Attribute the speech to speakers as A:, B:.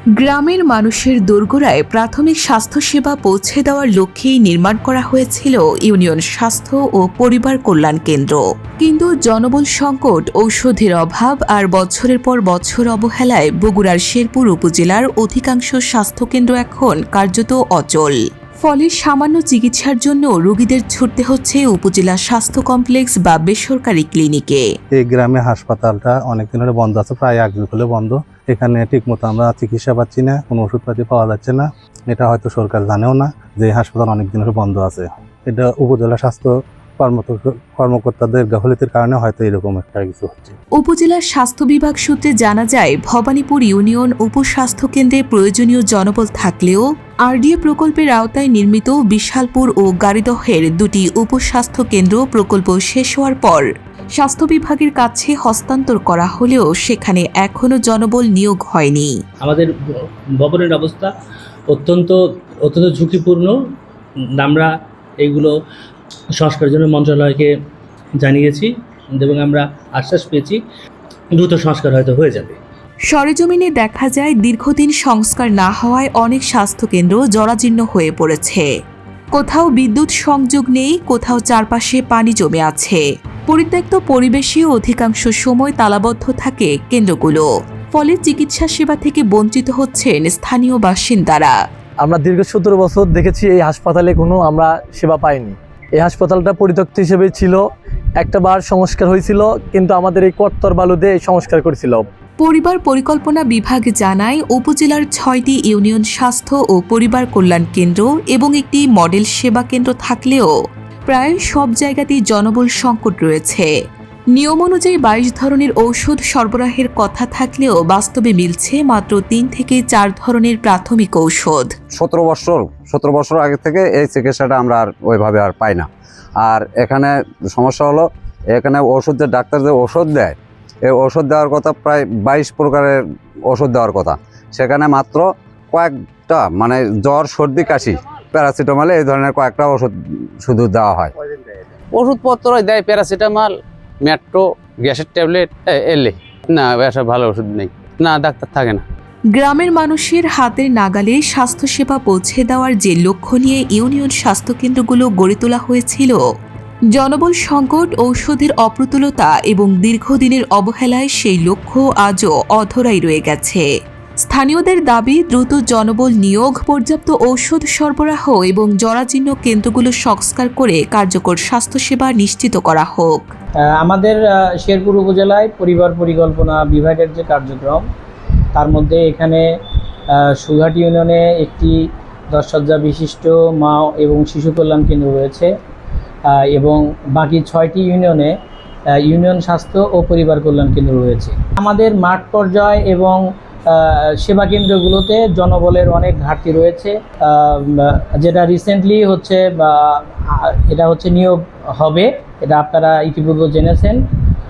A: গ্রামের মানুষের দোরগোড়ায় প্রাথমিক স্বাস্থ্যসেবা পৌঁছে দেওয়ার লক্ষ্যেই নির্মাণ করা হয়েছিল ইউনিয়ন স্বাস্থ্য ও পরিবার কল্যাণ কেন্দ্র। কিন্তু জনবল সংকট, ঔষধের অভাব আর বছরের পর বছর অবহেলায় বগুড়ার শেরপুর উপজেলার অধিকাংশ স্বাস্থ্যকেন্দ্র এখন কার্যত অচল। ফলে সামান্য চিকিৎসার জন্য রোগীদের ছুটতে হচ্ছে উপজেলা স্বাস্থ্য কমপ্লেক্স বা বেসরকারি ক্লিনিকে।
B: এই গ্রামে হাসপাতালটা অনেকদিন ধরে বন্ধ আছে, প্রায় 1 দিন হলে বন্ধ। এখানে ঠিকমতো আমরা চিকিৎসা পাচ্ছি না, কোনো ওষুধপাতি পাওয়া যাচ্ছে না। এটা হয়তো সরকার জানেও না যে হাসপাতাল অনেকদিন ধরে বন্ধ আছে। এটা উপজেলা স্বাস্থ্য কর্মকর্তাদের গাফিলতির কারণে হয়তো এরকম একটা কিছু হচ্ছে।
A: উপজেলার স্বাস্থ্য বিভাগ সূত্রে জানা যায়, ভবানীপুর ইউনিয়ন উপস্বাস্থ্য কেন্দ্রে প্রয়োজনীয় জনবল থাকলেও আরডিএ প্রকল্পের আওতায় নির্মিত বিশালপুর ও গাড়িদহের 2টি উপস্বাস্থ্য কেন্দ্র প্রকল্প শেষ হওয়ার পর স্বাস্থ্য বিভাগের কাছে হস্তান্তর করা হলেও সেখানে এখনও জনবল নিয়োগ হয়নি।
C: আমাদের ভবনের অবস্থা অত্যন্ত ঝুঁকিপূর্ণ। আমরা এইগুলো সংস্কারের জন্য মন্ত্রণালয়কে জানিয়েছি এবং আমরা আশ্বাস পেয়েছি দ্রুত সংস্কার হয়তো হয়ে যাবে।
A: সরেজমিনে দেখা যায়, দীর্ঘদিন সংস্কার না হওয়ায় অনেক স্বাস্থ্যকেন্দ্র জরাজীর্ণ হয়ে পড়েছে। কোথাও বিদ্যুৎ সংযোগ নেই, কোথাও চারপাশে পানি জমে আছে। পরিত্যক্ত পরিবেশে অধিকাংশ সময় তালাবদ্ধ থাকে কেন্দ্রগুলো। ফলে চিকিৎসা সেবা থেকে বঞ্চিত হচ্ছেন স্থানীয় বাসিন্দারা।
D: আমরা দীর্ঘ 17 বছর দেখেছি এই হাসপাতালে কোনো আমরা সেবা পাইনি। এই হাসপাতালটা পরিত্যক্ত হিসেবে ছিল, একটাবার সংস্কার হয়েছিল, কিন্তু আমাদের এই কর্তর বালুতে এই সংস্কার করেছিল।
A: পরিবার পরিকল্পনা বিভাগ জানায়, উপজেলার 6টি ইউনিয়ন স্বাস্থ্য ও পরিবার কল্যাণ কেন্দ্র এবং একটি মডেল সেবা কেন্দ্র থাকলেও প্রায় সব জায়গাতেই জনবল সংকট রয়েছে। নিয়ম অনুযায়ী 22 ধরনের ঔষধ সরবরাহের কথা থাকলেও বাস্তবে মিলছে মাত্র 3 থেকে 4 ধরনের প্রাথমিক ঔষধ।
E: 17 বছর আগে থেকে এই চিকিৎসাটা আমরা আর ওইভাবে আর পাই না। আর এখানে সমস্যা হলো, এখানে ওষুধ যে ডাক্তার যে ওষুধ দেয়, এই ওষুধ দেওয়ার কথা প্রায় 22 প্রকারের ওষুধ দেওয়ার কথা, সেখানে মাত্র কয়েকটা, মানে জ্বর, সর্দি, কাশি, প্যারাসিটামল, এই ধরনের কয়েকটা ওষুধ শুধু দেওয়া হয়।
F: ওষুধপত্র দেয় প্যারাসিটামল, মেট্রো, গ্যাসের ট্যাবলেট, এলে না, এসব ভালো ওষুধ নেই, না ডাক্তার থাকে না।
A: গ্রামের মানুষের হাতের নাগালে স্বাস্থ্যসেবা পৌঁছে দেওয়ার যে লক্ষ্য নিয়ে ইউনিয়ন স্বাস্থ্যকেন্দ্রগুলো গড়ে তোলা হয়েছিল, জনবল সংকট, ঔষধের অপ্রতুলতা এবং দীর্ঘদিনের অবহেলায় সেই লক্ষ্য আজও অধরাই রয়ে গেছে। স্থানীয়দের দাবি, দ্রুত জনবল নিয়োগ, পর্যাপ্ত ঔষধ সরবরাহ এবং জরাজীর্ণ কেন্দ্রগুলো সংস্কার করে কার্যকর স্বাস্থ্যসেবা নিশ্চিত করা হোক।
G: আমাদের শেরপুর উপজেলায় পরিবার পরিকল্পনা বিভাগের যে কার্যক্রম, তার মধ্যে এখানে সুঘাট ইউনিয়নে একটি 10 শয্যা বিশিষ্ট মা এবং শিশু কল্যাণ কেন্দ্র রয়েছে এবং বাকি 6টি ইউনিয়নে ইউনিয়ন স্বাস্থ্য ও পরিবার কল্যাণ কেন্দ্র রয়েছে। আমাদের মাঠ পর্যায় এবং সেবা কেন্দ্রগুলোতে জনবলের অনেক ঘাটতি রয়েছে, যেটা রিসেন্টলি হচ্ছে, এটা হচ্ছে নিয়োগ হবে, এটা আপনারা ইতিপূর্বে জেনেছেন।